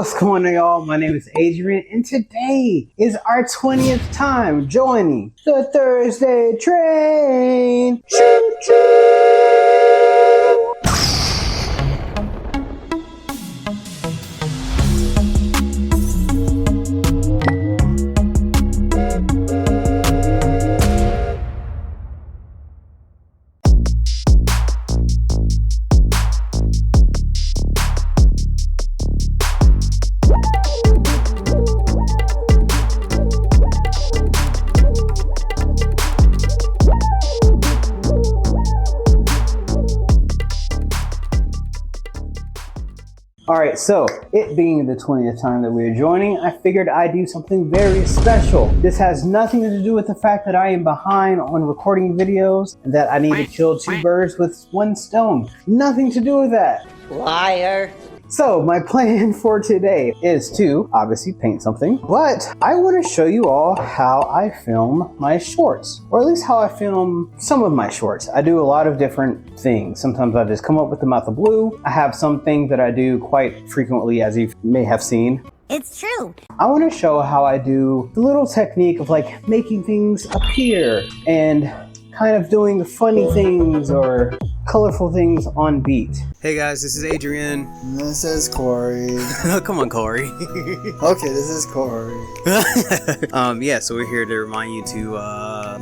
What's going on, y'all? My name is Adrian, and today is our 20th time joining the Thursday train. Choo choo! Alright, so it being the 20th time that we are joining, I figured I'd do something very special. This has nothing to do with the fact that I am behind on recording videos and that I need to kill two birds with one stone. Nothing to do with that. Liar. So my plan for today is to obviously paint something, but I want to show you all how I film my shorts, or at least how I film some of my shorts. I do a lot of different things. Sometimes I just come up with them out the blue. I have some things that I do quite frequently, as you may have seen. It's true. I want to show how I do the little technique of like making things appear and kind of doing funny things or colorful things on beat. Hey guys, this is Adrian. This is Corey. Come on, Corey. Okay, this is Corey. Yeah, so we're here to remind you to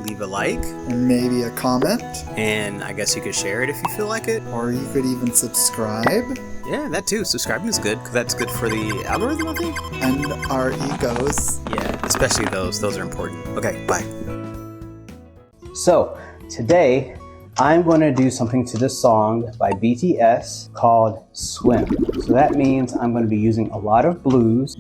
leave a like. And maybe a comment. And I guess you could share it if you feel like it. Or you could even subscribe. Yeah, that too. Subscribing is good, because that's good for the algorithm, I think. And our egos. Yeah, especially those. Those are important. Okay, bye. So, today, I'm going to do something to this song by BTS called Swim. So that means I'm going to be using a lot of blues.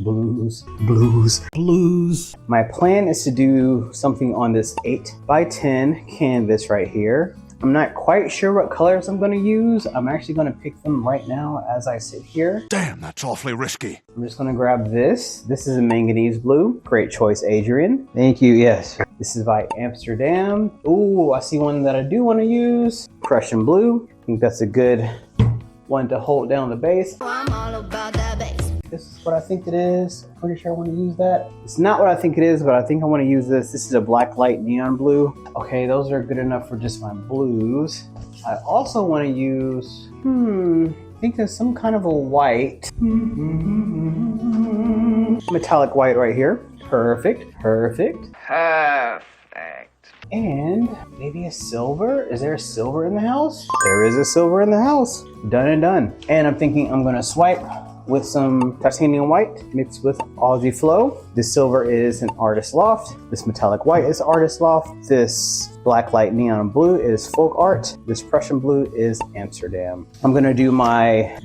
My plan is to do something on this 8x10 canvas right here. I'm not quite sure what colors I'm going to use. I'm actually going to pick them right now as I sit here. Damn, that's awfully risky. I'm just going to grab this. This is a manganese blue. Great choice, Adrian. Thank you. Yes. This is by Amsterdam. Ooh, I see one that I do want to use. Prussian blue. I think that's a good one to hold down the base. I'm all about that bass. This is what I think it is. Pretty sure I want to use that. It's not what I think it is, but I think I want to use this. This is a Blacklight neon blue. Okay, those are good enough for just my blues. I also want to use, I think there's some kind of a white. Metallic white right here. Perfect. And maybe a silver? Is there a silver in the house? There is a silver in the house. Done and done. And I'm thinking I'm gonna swipe with some titanium white mixed with Aussie Flow. This silver is an Artist Loft. This metallic white is Artist Loft. This Blacklight neon blue is FolkArt. This Prussian blue is Amsterdam. I'm gonna do my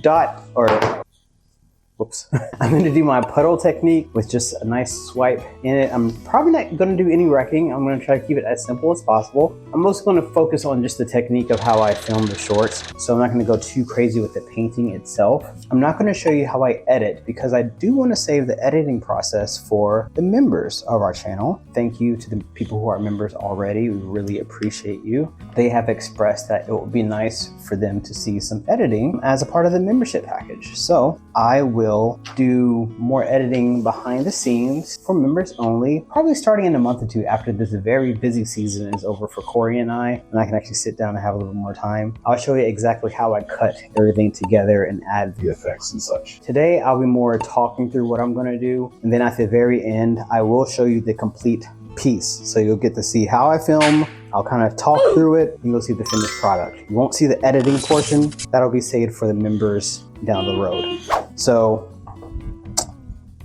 I'm going to do my puddle technique with just a nice swipe in it. I'm probably not going to do any wrecking. I'm going to try to keep it as simple as possible. I'm mostly going to focus on just the technique of how I film the shorts. So I'm not going to go too crazy with the painting itself. I'm not going to show you how I edit because I do want to save the editing process for the members of our channel. Thank you to the people who are members already. We really appreciate you. They have expressed that it would be nice for them to see some editing as a part of the membership package. So I will do more editing behind the scenes for members only, probably starting in a month or two after this very busy season is over for Corey and I can actually sit down and have a little more time. I'll show you exactly how I cut everything together and add the effects and such. Today, I'll be more talking through what I'm going to do, and then at the very end, I will show you the complete piece. So you'll get to see how I film. I'll kind of talk through it, and you'll see the finished product. You won't see the editing portion. That'll be saved for the members down the road. So,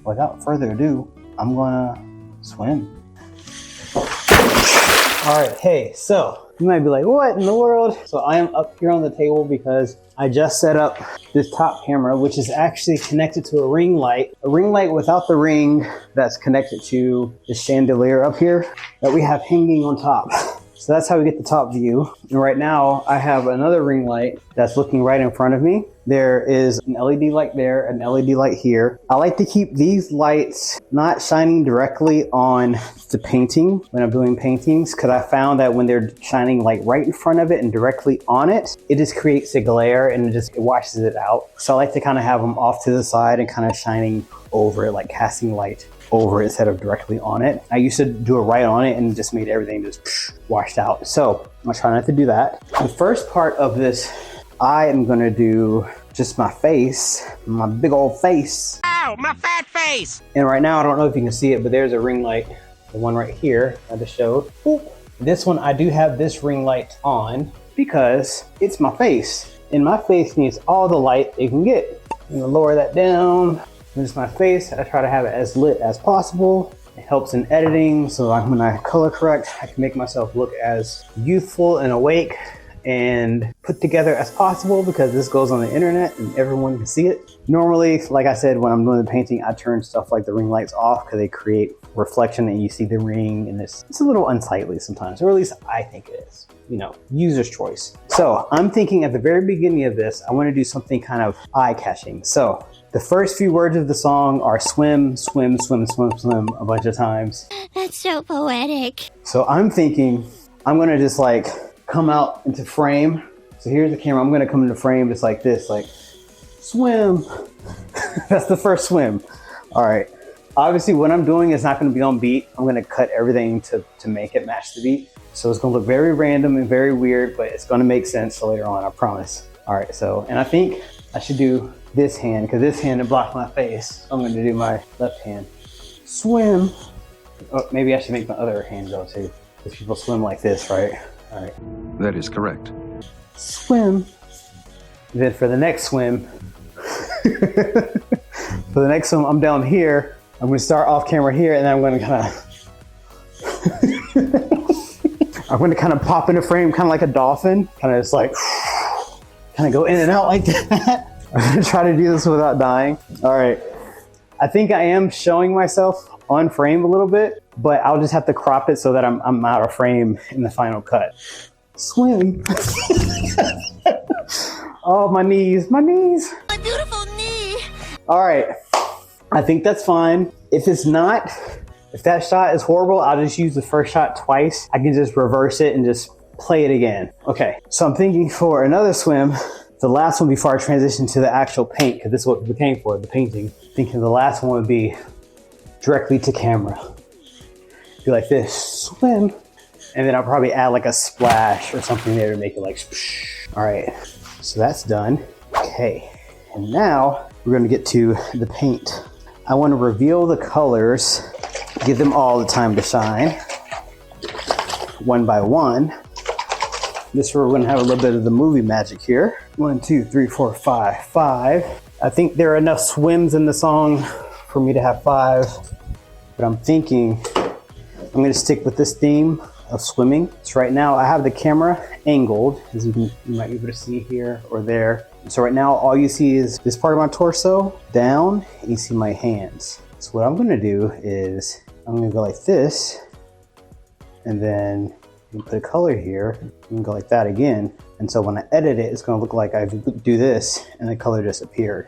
without further ado, I'm gonna swim. All right, hey, so you might be like, what in the world? So I am up here on the table because I just set up this top camera, which is actually connected to a ring light without the ring that's connected to the chandelier up here that we have hanging on top. So that's how we get the top view. And right now I have another ring light that's looking right in front of me. There is an LED light there, an LED light here. I like to keep these lights not shining directly on the painting when I'm doing paintings, because I found that when they're shining like right in front of it and directly on it, it just creates a glare and it washes it out. So I like to kind of have them off to the side and kind of shining over it, like casting light over it instead of directly on it. I used to do it right on it and it just made everything just washed out. So I'm trying not to do that. The first part of this, I am gonna do just my face, my big old face. Ow, my fat face! And right now, I don't know if you can see it, but there's a ring light, the one right here I just showed. Boop. This one, I do have this ring light on because it's my face. And my face needs all the light it can get. I'm gonna lower that down. This is my face. I try to have it as lit as possible. It helps in editing, so when I color correct, I can make myself look as youthful and awake and put together as possible, because this goes on the internet and everyone can see it. Normally, like I said, when I'm doing the painting, I turn stuff like the ring lights off because they create reflection and you see the ring, and it's a little unsightly sometimes, or at least I think it is. You know, user's choice. So I'm thinking at the very beginning of this, I want to do something kind of eye-catching. So the first few words of the song are swim, swim, swim, swim, swim a bunch of times. That's so poetic. So I'm thinking I'm gonna just like come out into frame. So here's the camera. I'm gonna come into frame just like this, like swim. That's the first swim. All right. Obviously what I'm doing is not gonna be on beat. I'm gonna cut everything to make it match the beat. So it's gonna look very random and very weird, but it's gonna make sense later on, I promise. All right, so, and I think I should do this hand, because this hand blocked my face. I'm gonna do my left hand. Swim. Oh, maybe I should make my other hand go too, because people swim like this, right? All right. That is correct. Swim. Then for the next swim, I'm down here. I'm gonna start off camera here, and then I'm gonna kind of pop into frame, kind of like a dolphin, kind of just like, kind of go in and out like that. I'm gonna try to do this without dying. All right. I think I am showing myself on frame a little bit, but I'll just have to crop it so that I'm out of frame in the final cut. Swim. Oh, my knees, my knees. My beautiful knee. All right. I think that's fine. If it's not, if that shot is horrible, I'll just use the first shot twice. I can just reverse it and just play it again. Okay, so I'm thinking for another swim, the last one before I transition to the actual paint, because this is what we came for, the painting. Thinking the last one would be directly to camera. Be like this, swim. And then I'll probably add like a splash or something there to make it like, all right, so that's done. Okay, and now we're gonna get to the paint. I wanna reveal the colors, give them all the time to shine, one by one. This is where we're gonna have a little bit of the movie magic here. 1, 2, 3, 4, 5, 5. I think there are enough swims in the song for me to have 5, but I'm thinking I'm gonna stick with this theme of swimming. So right now I have the camera angled, as you might be able to see here or there. So right now all you see is this part of my torso down, and you see my hands. So what I'm gonna do is I'm gonna go like this, and then you can put a color here, you can go like that again. And so when I edit it, it's gonna look like I do this and the color just appeared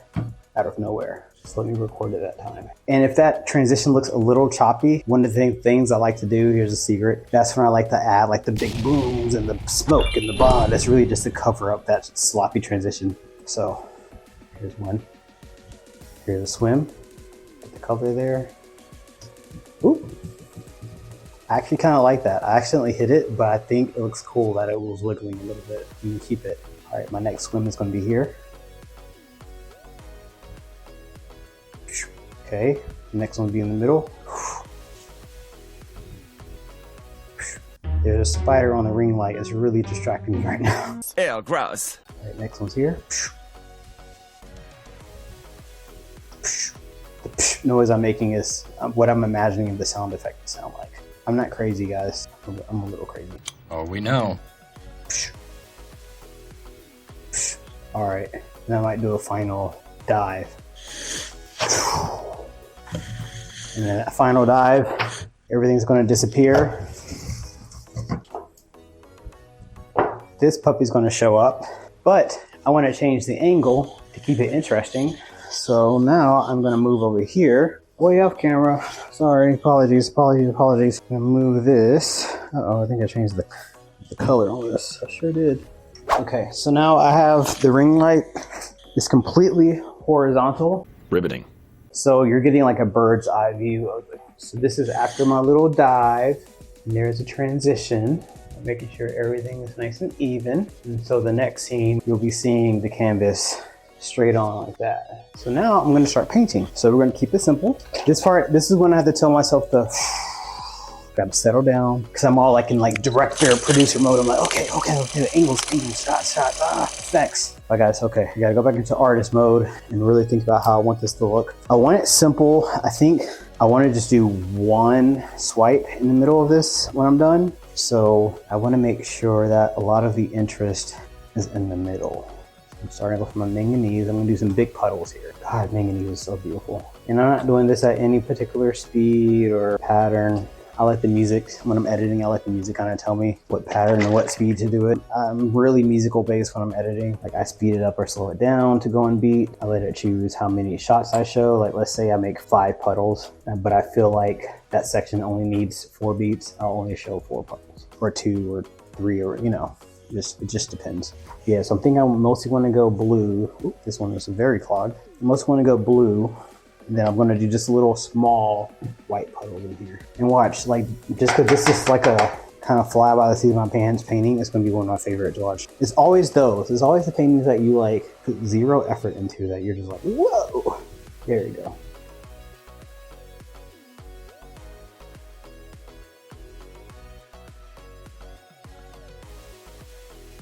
out of nowhere. So let me record it that time. And if that transition looks a little choppy, one of the things I like to do, here's a secret, that's when I like to add like the big booms and the smoke and the bond. That's really just to cover up that sloppy transition. So here's one. Here's a swim, put the color there. Ooh. I actually kind of like that. I accidentally hit it, but I think it looks cool that it was wiggling a little bit. You can keep it. All right, my next swim is going to be here. Okay, the next one will be in the middle. There's a spider on the ring light. It's really distracting me right now. Ew, gross. All right, next one's here. The noise I'm making is what I'm imagining the sound effect to sound like. I'm not crazy, guys. I'm a little crazy. Oh, we know. All right, then I might do a final dive. And then that final dive, everything's gonna disappear. this puppy's gonna show up, but I wanna change the angle to keep it interesting. So now I'm gonna move over here, way off camera. Sorry, apologies. I'm gonna move this. Uh-oh, I think I changed the color on this. I sure did. Okay, so now I have the ring light. It's completely horizontal. Riveting. So you're getting like a bird's eye view of it. So this is after my little dive. And there's a transition, making sure everything is nice and even. And so the next scene, you'll be seeing the canvas straight on like that. So now I'm gonna start painting. So we're gonna keep it simple. This part, this is when I have to tell myself gotta settle down. Cause I'm all like in like director, producer mode. I'm like, okay, the angles, shot, effects. All right guys, okay. I gotta go back into artist mode and really think about how I want this to look. I want it simple. I think I want to just do one swipe in the middle of this when I'm done. So I want to make sure that a lot of the interest is in the middle. I'm starting with my manganese. I'm gonna do some big puddles here. God, manganese is so beautiful. And I'm not doing this at any particular speed or pattern. I like the music, when I'm editing, I like the music kind of tell me what pattern and what speed to do it. I'm really musical based when I'm editing. Like I speed it up or slow it down to go on beat. I let it choose how many shots I show. Like let's say I make 5 puddles, but I feel like that section only needs 4 beats. I'll only show 4 puddles or 2 or 3 or, you know, it just depends. Yeah, so I'm thinking I mostly want to go blue. Ooh, this one is very clogged. I mostly want to go blue. And then I'm gonna do just a little small white puddle in here. And watch, like, just cause this is like a kind of fly by the seat of my pants painting, it's gonna be one of my favorites to watch. It's always those. It's always the paintings that you like put 0 effort into that you're just like, whoa. There you go.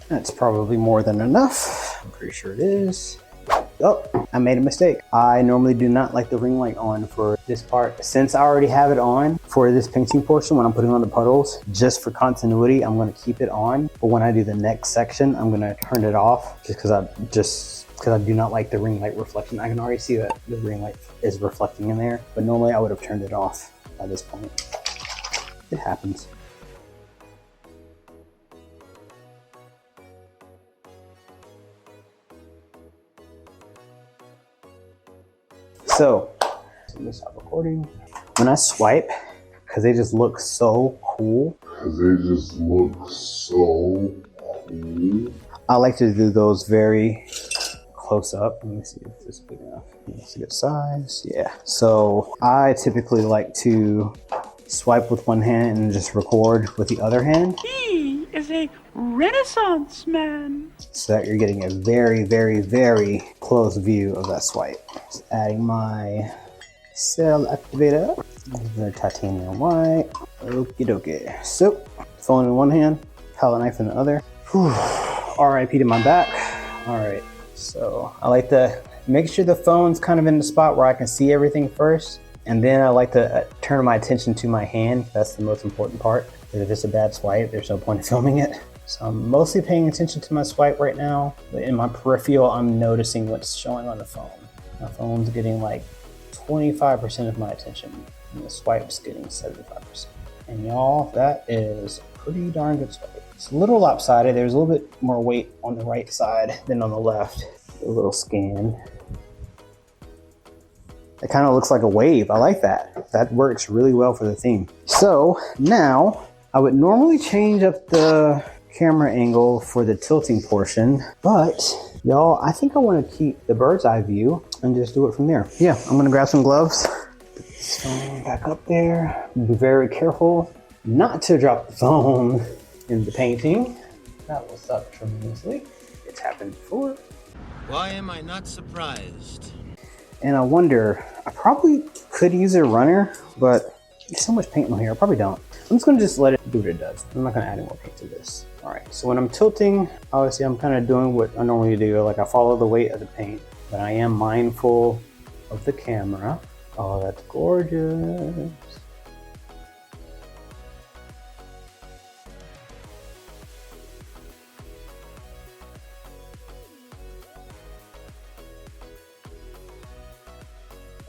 That's probably more than enough. I'm pretty sure it is. Oh, I made a mistake. I normally do not like the ring light on for this part. Since I already have it on for this painting portion, when I'm putting on the puddles, just for continuity, I'm gonna keep it on. But when I do the next section, I'm gonna turn it off just because I do not like the ring light reflection. I can already see that the ring light is reflecting in there, but normally I would have turned it off by this point. It happens. So, let me stop recording. When I swipe, because they just look so cool. I like to do those very close up. Let me see if this is big enough. It's a good size. Yeah. So I typically like to swipe with one hand and just record with the other hand. He is a Renaissance man. So that you're getting a very, very, very close view of that swipe. Just adding my cell activator, the titanium white. Okie dokie. So, phone in one hand, palette knife in the other. RIP to my back. All right, so I like to make sure the phone's kind of in the spot where I can see everything first. And then I like to turn my attention to my hand. That's the most important part. If it's a bad swipe, there's no point in filming it. So I'm mostly paying attention to my swipe right now, but in my peripheral, I'm noticing what's showing on the phone. My phone's getting like 25% of my attention, and the swipe's getting 75%. And y'all, that is a pretty darn good swipe. It's a little lopsided. There's a little bit more weight on the right side than on the left. A little scan. It kind of looks like a wave. I like that. That works really well for the theme. So now I would normally change up the camera angle for the tilting portion, but y'all, I think I want to keep the bird's eye view and just do it from there. Yeah, I'm gonna grab some gloves. Put this phone back up there. Be very careful not to drop the phone in the painting. That will suck tremendously. It's happened before. Why am I not surprised? And I wonder, I probably could use a runner, but there's so much paint on here, I probably don't. I'm just gonna just let it do what it does. I'm not gonna add any more paint to this. All right, so when I'm tilting, obviously I'm kind of doing what I normally do. Like I follow the weight of the paint, but I am mindful of the camera. Oh, that's gorgeous.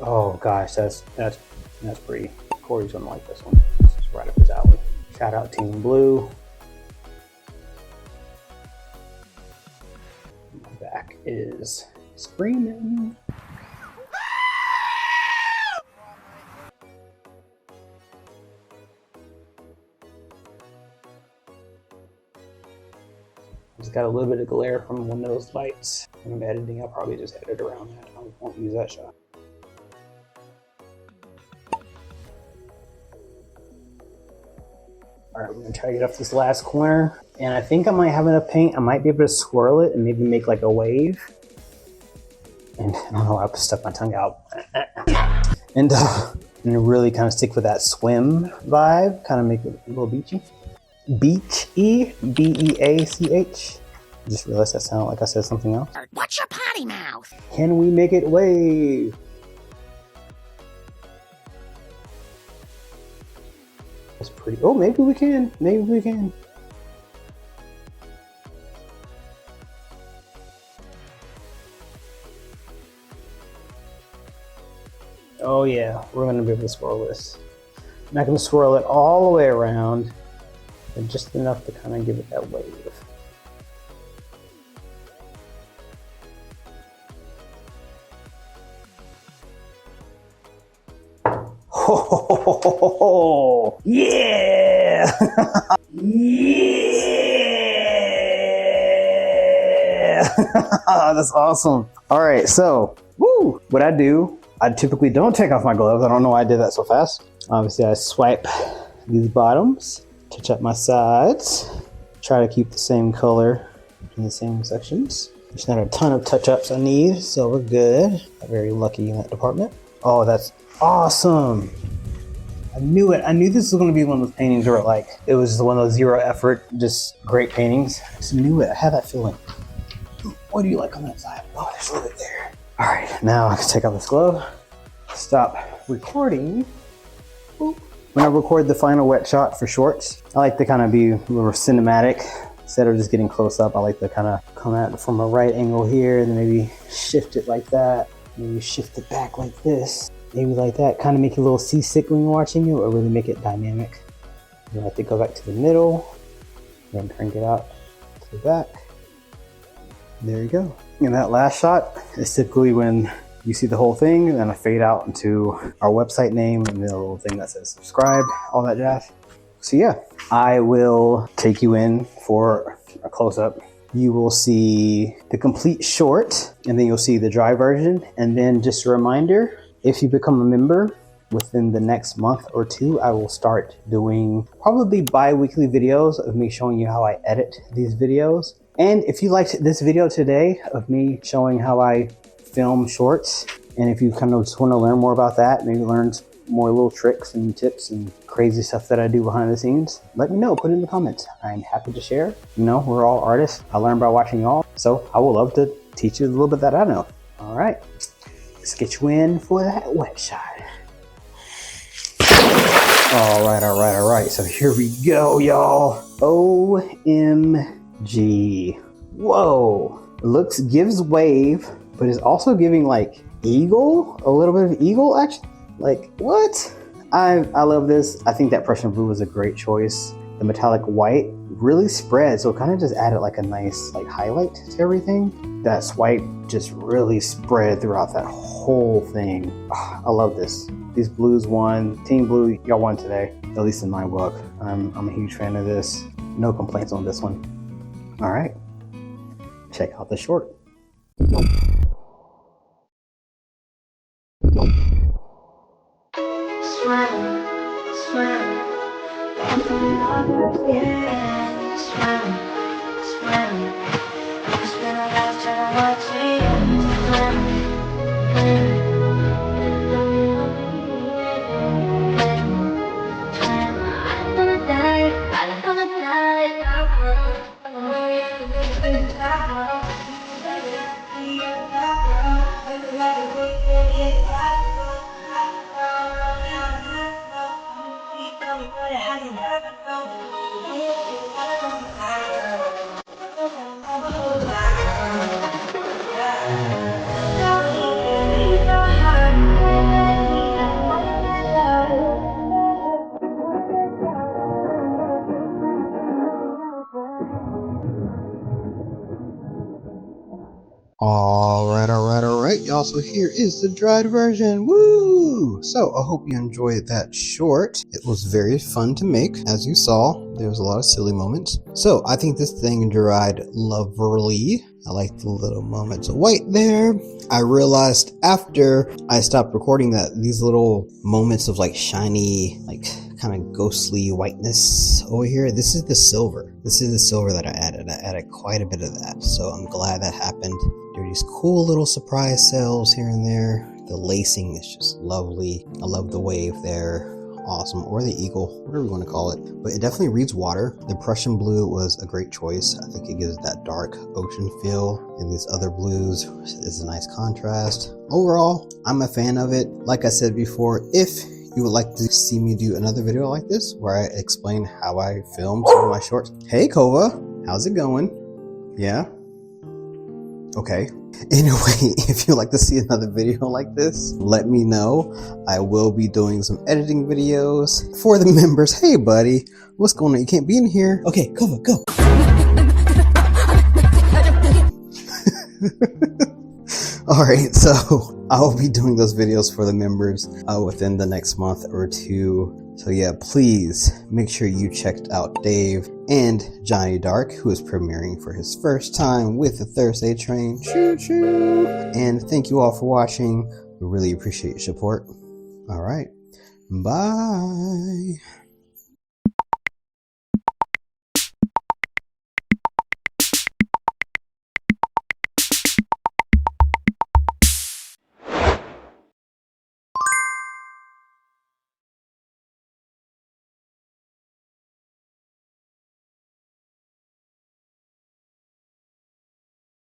Oh gosh, that's pretty. Corey's gonna like this one. This is right up his alley. Shout out Team Blue. is screaming. Just got a little bit of glare from one of those lights. When I'm editing, I'll probably just edit around that. I won't use that shot. All right, we're gonna try to get up this last corner. And I think I might have enough paint. I might be able to swirl it and maybe make like a wave. And I don't know, I stuck my tongue out. And really kind of stick with that swim vibe, kind of make it a little beachy. Beachy, B-E-A-C-H. I just realized that sounded like I said something else. What's your potty mouth? Can we make it wave? That's pretty. Oh, maybe we can. Maybe we can. Oh yeah, we're gonna be able to swirl this. I'm not gonna swirl it all the way around, but just enough to kind of give it that wave. Oh, yeah! Yeah! That's awesome. All right, so, woo! What I do, I typically don't take off my gloves. I don't know why I did that so fast. Obviously, I swipe these bottoms, touch up my sides, try to keep the same color in the same sections. There's not a ton of touch-ups I need, so we're good. I'm very lucky in that department. Oh, that's awesome. I knew it. I knew this was going to be one of those paintings where like it was one of those zero effort, just great paintings. I just knew it. I had that feeling. What do you like on that side? Oh, there's a little bit there. All right, now I can take off this glove, stop recording. Boop. When I record the final wet shot for shorts, I like to kind of be a little cinematic. Instead of just getting close up, I like to kind of come at it from a right angle here and maybe shift it like that. Maybe shift it back like this. Maybe like that. Kind of make it a little seasick when you're watching it, or really make it dynamic. You have to go back to the middle, then crank it out to the back. There you go. And that last shot is typically when you see the whole thing, and then I fade out into our website name and the little thing that says subscribe, all that jazz. So yeah, I will take you in for a close-up. You will see the complete short, and then you'll see the dry version. And then just a reminder, if you become a member within the next month or two, I will start doing probably bi-weekly videos of me showing you how I edit these videos. And if you liked this video today of me showing how I film shorts, and if you kind of just want to learn more about that, maybe learn more little tricks and tips and crazy stuff that I do behind the scenes, let me know, put it in the comments. I'm happy to share. You know, we're all artists. I learn by watching y'all, so I would love to teach you a little bit that I know. All right, let's get you in for that wet shot. All right. So here we go, y'all. OMG. Whoa. Gives wave, but is also giving like eagle, a little bit of eagle action. Like, what? I love this. I think that Prussian blue was a great choice. The metallic white really spread, so it kind of just added like a nice like highlight to everything. That white just really spread throughout that whole thing. Oh, I love this. These blues won. Team Blue, y'all won today, at least in my book. I'm a huge fan of this. No complaints on this one. All right, check out the short. y'all, so here is the dried version. Woo! So I hope you enjoyed that short. It was very fun to make. As you saw, there was a lot of silly moments. So I think this thing dried lovely. I like the little moments of white there. I realized after I stopped recording that these little moments of like shiny, like kind of ghostly whiteness over here, this is the silver. This is the silver that I added. I added quite a bit of that. So I'm glad that happened. There are these cool little surprise cells here and there. The lacing is just lovely. I love the wave there. Awesome. Or the eagle, whatever you want to call it. But it definitely reads water. The Prussian blue was a great choice. I think it gives that dark ocean feel, and these other blues is a nice contrast. Overall, I'm a fan of it. Like I said before, if you would like to see me do another video like this where I explain how I film some of my shorts. Hey Kova, how's it going? Yeah? Okay. Anyway, if you'd like to see another video like this, let me know. I will be doing some editing videos for the members. Hey buddy, what's going on? You can't be in here. Okay, Kova, go. Alright, so I will be doing those videos for the members within the next month or two. So yeah, please make sure you checked out Dave and Johnny Dark, who is premiering for his first time with the Thursday Train. Choo choo! And thank you all for watching. We really appreciate your support. Alright, bye!